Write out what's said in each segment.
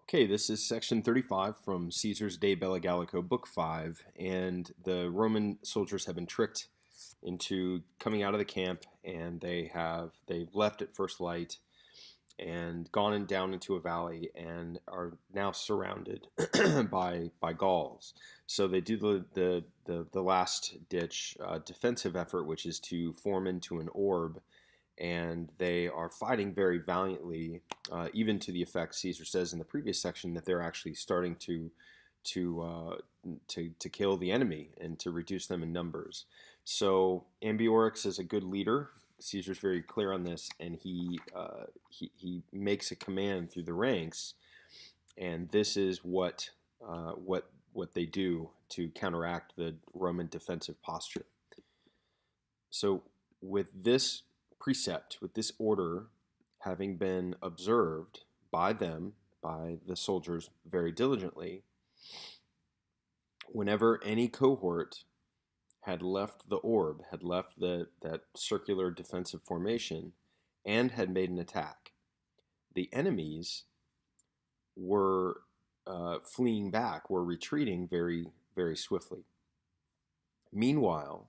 Okay, this is section 35 from Caesar's De Bello Gallico, book 5, and the Roman soldiers have been tricked into coming out of the camp, and they've left at first light and gone down into a valley and are now surrounded by Gauls. So they do the last ditch defensive effort, which is to form into an orb, and they are fighting very valiantly, even to the effect Caesar says in the previous section that they're actually starting to uh, to kill the enemy and to reduce them in numbers. So Ambiorix is a good leader. Caesar's very clear on this, and he makes a command through the ranks, and this is what they do to counteract the Roman defensive posture. So with this precept, with this order having been observed by them, by the soldiers very diligently, whenever any cohort had left the orb, had left that circular defensive formation, and had made an attack, the enemies were fleeing back, were retreating very, very swiftly. Meanwhile,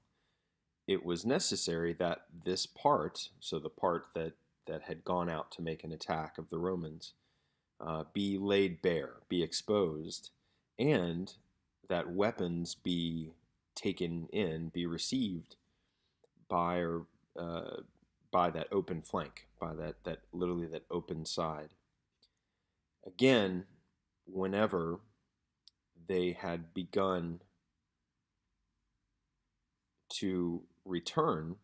it was necessary that this part, so the part that had gone out to make an attack of the Romans, be laid bare, be exposed, and that weapons be taken in, be received by or by that open flank, by that literally that open side. Again, whenever they had begun to return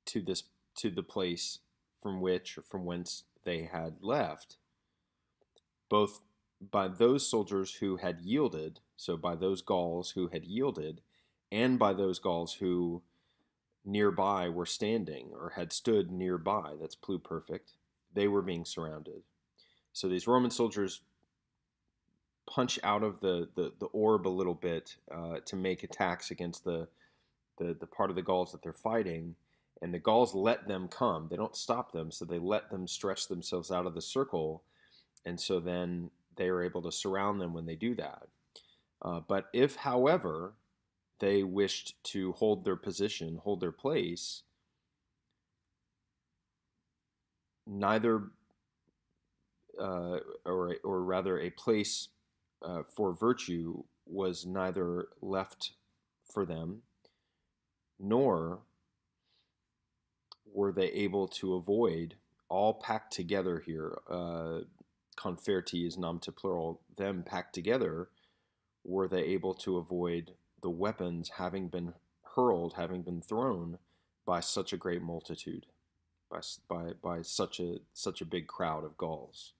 to this to the place from which or from whence they had left, both by those soldiers who had yielded, so by those Gauls who had yielded, and by those Gauls who nearby were standing or had stood nearby, that's pluperfect, they were being surrounded. So these Roman soldiers punch out of the orb a little bit to make attacks against the part of the Gauls that they're fighting, and the Gauls let them come. They don't stop them, so they let them stretch themselves out of the circle, and so then they are able to surround them when they do that. But if, however, they wished to hold their position, hold their place, neither, or rather, a place for virtue was neither left for them, nor were they able to avoid, all packed together here. Conferti is nom to plural, them packed together, were they able to avoid the weapons having been hurled, having been thrown by such a great multitude, by such a big crowd of Gauls.